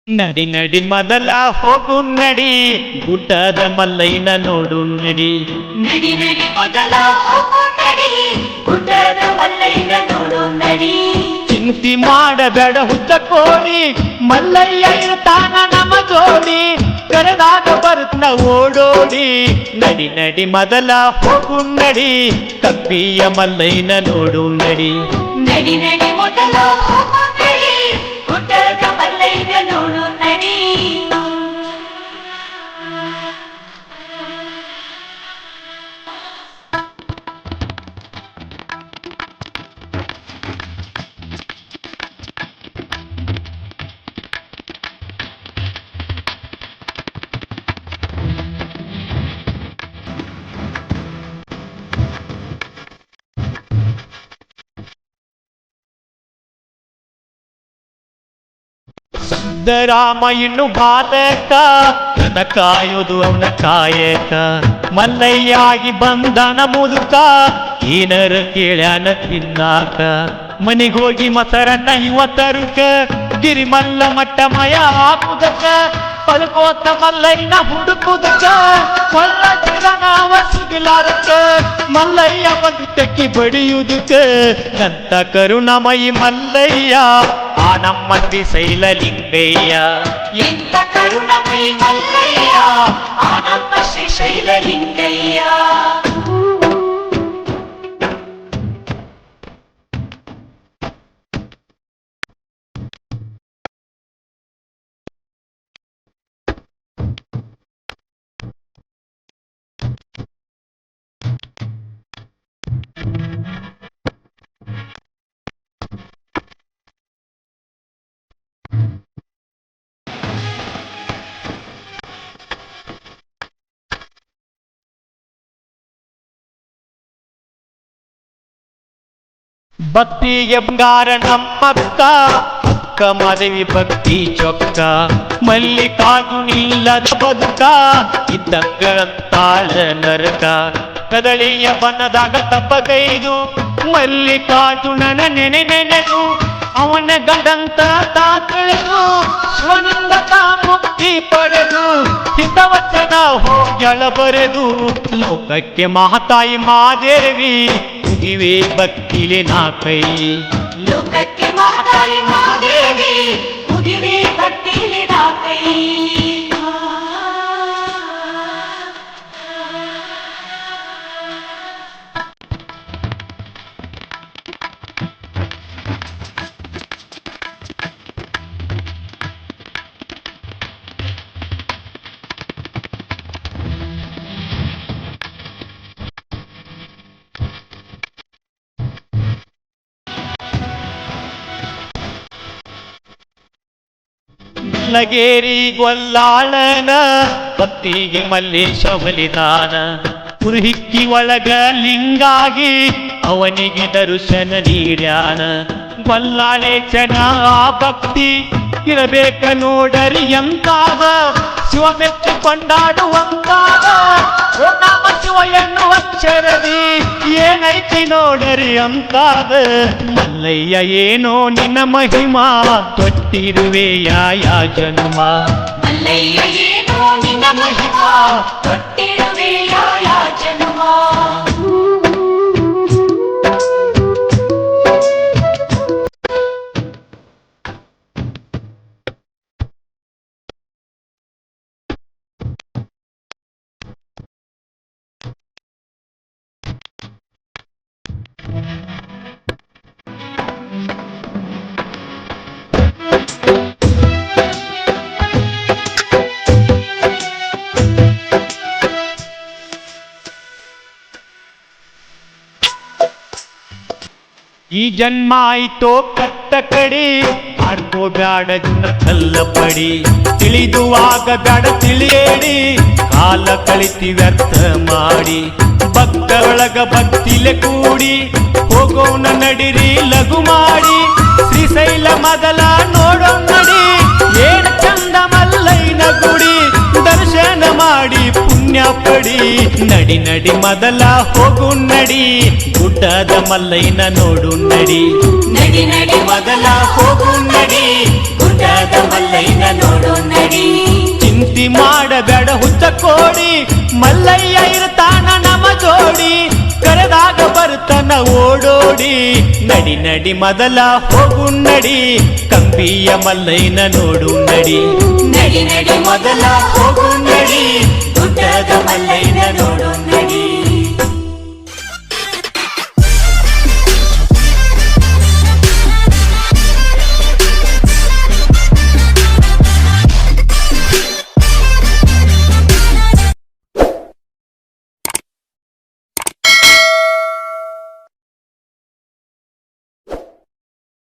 ನಡಿ ನಡಿ ಮೊದಲ ಹೋಗು ನಡಿ, ಗುಡ್ಡದ ಮಲ್ಲಯ್ಯನ ನೋಡು ನಡಿ. ನಡಿ ನಡಿ ಮೊದಲ ಹೋಗು ನಡಿ, ಗುಡ್ಡದ ಮಲ್ಲಯ್ಯನ ನೋಡು ನಡಿ. ಚಿಂತಿ ಮಾಡಬೇಡ ಹುತ್ತ ಕೋರಿ, ಮಲ್ಲಯ್ಯ ಇರ್ತಾನ ನಮ್ಮ ಜೋಡಿ. ಕರೆದಾಗ ಬರುತ್ತ ಓಡೋಡಿ, ನಡಿ ನಡಿ ಮೊದಲ ಹೋಗು ನಡಿ, ಕಪ್ಪಿಯ ಮಲ್ಲಯ್ಯನ ನೋಡು ನಡಿ. ನಡಿ ನಡಿ ಮೊದಲ ಹೋಗು ನಡಿ, ಗುಡ್ಡದ ಮಲ್ಲಯ್ಯನ ನೋಡು ನಡಿ. ಸಿದ್ದರಾಮ ಇನ್ನು ಬಾಲಕ, ನನ್ನ ಕಾಯೋದು ಅವನ ಕಾಯಕ. ಮಲ್ಲಯ್ಯಾಗಿ ಬಂದನ ಮುದುಕ, ಏನರ ಕೇಳ್ಯಾನ ತಿನ್ನಾಕ. ಮನಿಗೋಗಿ ಮೊಸರನ್ನ ಇವತ್ತರುಕ, ಗಿರಿಮಲ್ಲ ಮಟ್ಟ ಮಯ ಹಾಕುದಕ್ಕ. ಪಲ್ಕೋತ ಮಲ್ಲಯ್ಯನ ಹುಡುಕುದಕ್ಕ, ಮಲ್ಲ ನಾವ ಸಿಗಲಾರಕ್ಕ. ಮಲ್ಲಯ್ಯ ಒಂದು ತೆಕ್ಕಿ ಬಡಿಯುವುದಕ್ಕ, ನಂತ ಕರುಣಮಯಿ ಮಲ್ಲಯ್ಯ ಆ ನಮ್ಮ ಶ್ರೀಶೈಲಲಿಂಗಯ್ಯ. ಎಂತ ಕರುಣಮಯಿ ಮಲ್ಲಯ್ಯ ಆ ನಮ್ಮ ಶ್ರೀಶೈಲಲಿಂಗಯ್ಯ. ಭಕ್ತಿಗೆ ಬಂಗಾರ ನಮ್ಮಕ್ಕ, ಅಕ್ಕ ಮದವಿ ಭಕ್ತಿ ಚೊಕ್ಕ. ಮಲ್ಲಿಕಾರ್ಜುನಿಲ್ಲದ ಬದುಕ, ಇದ್ದಂಗಳಂತಾಳ ನರಕ. ಕದಳಿಯ ಬನ್ನದಾಗ ತಪ್ಪಗೈದು, ಮಲ್ಲಿಕಾರ್ಜುನನ ನೆನೆದು. ಅವನ ಗಂಡಂತ ತಾಕಳೆದು, ಶಿವನಿಂದ ತಾ ಮುಕ್ತಿ ಪಡೆದು. ಹಿತವಚನ ಹೋಗ್ಯಳ ಬರೆದು, ಲೋಕಕ್ಕೆ ಮಹಾತಾಯಿ ಮಾದೇವಿ. ಮುಗಿವೆ ಭಕ್ತಿಲೆ ನಾ ಕೈ, ಲೋಕಕ್ಕೆ ಮಹಾತಾಯಿ ಮಾದೇವಿ. ಮುಗಿವೆ ಭಕ್ತಿಲೆ ನಾ ಕೈ. ಲಗೇರಿ ಗೊಲ್ಲಾಳನ, ಭಕ್ತಿಗೆ ಮಲ್ಲೇಶ ಬಲಿದಾನ. ಪುರಹಿಕ್ಕಿ ಒಳಗ ಲಿಂಗಾಗಿ, ಅವನಿಗೆ ದರ್ಶನ ನೀಡ್ಯಾನ. ಗೊಲ್ಲಾಳೇಶನ ಆ ಭಕ್ತಿ ಇರಬೇಕ ನೋಡರಿ ಎಂತಾದ. ಶಿವ ಮೆಚ್ಚಿ ಕೊಂಡಾಡುವಂತಾದ, ಓ ನಾಮ ಶಿವ ಎನ್ನುವ ಅಕ್ಷರದಿ ಏನೈತಿ ನೋಡರಿ ಅಂತಾದ. ಮಲ್ಲಯ್ಯ ಏನೋ ನಿನ್ನ ಮಹಿಮಾ, ತೊಟ್ಟಿರುವೆ ಯಾ ಜನ್ಮ. ಮಲ್ಲಯ್ಯ ಏನೋ ನಿನ್ನ ಮಹಿಮಾ, ತೊಟ್ಟಿರುವೆ ಯಾ ಜನ್ಮ. ಈ ಜನ್ಮ ಆಯ್ತೋ ಕಟ್ಟ ಕಡಿ, ಆಡ್ಕೋ ಬ್ಯಾಡ ಕಲ್ಲ ಪಡಿ. ತಿಳಿದುವಾಗ ಬ್ಯಾಡ ತಿಳಿಯೇಡಿ, ಕಾಲ ಕಳಿತಿ ವ್ಯರ್ಥ ಮಾಡಿ. ಭಕ್ತರೊಳಗ ಭಕ್ತಿಲೆ ಕೂಡಿ, ಹೋಗೋಣ ನಡಿರಿ ಲಘು ಮಾಡಿ. ಶ್ರೀಶೈಲ ಮೊದಲ ನೋಡೋ ನಡಿ, ಏನ್ ಚಂದ ಮಲ್ಲಯ್ಯನ ಗುಡಿ. ದರ್ಶನ ಮಾಡಿ ಪುಣ್ಯ ಪಡಿ, ನಡಿ ನಡಿ ಮೊದಲ ಹೋಗು ನಡಿ, ಗುಡ್ಡದ ಮಲ್ಲಯ್ಯನ ನೋಡು ನಡಿ. ನಡಿ ನಡಿ ಮೊದಲ ಹೋಗು ನಡಿ, ಗುಡ್ಡದ ಮಲ್ಲಯ್ಯನ ನೋಡು ನಡಿ ಚಿಂತಿ ಮಾಡಬೇಡ ಹುಚ್ಚ ಕೋಡಿ ಮಲ್ಲಯ್ಯ ಇರ್ತಾನ ನಮ ಜೋಡಿ ಕರೆದಾಗ ಬರ್ತಾನ ಓಡೋಡಿ ನಡಿ ನಡಿ ಮೊದಲ ಹೋಗು ನಡಿ ಕಂಬಿಯ ಮಲ್ಲಯ್ಯನ ನೋಡು ನಡಿ ನಡಿ ನಡಿ ಮೊದಲ ಹೋಗು ನಡಿ ಗುಡ್ಡದ ಮಲ್ಲಯ್ಯನ ನೋಡು ನಡಿ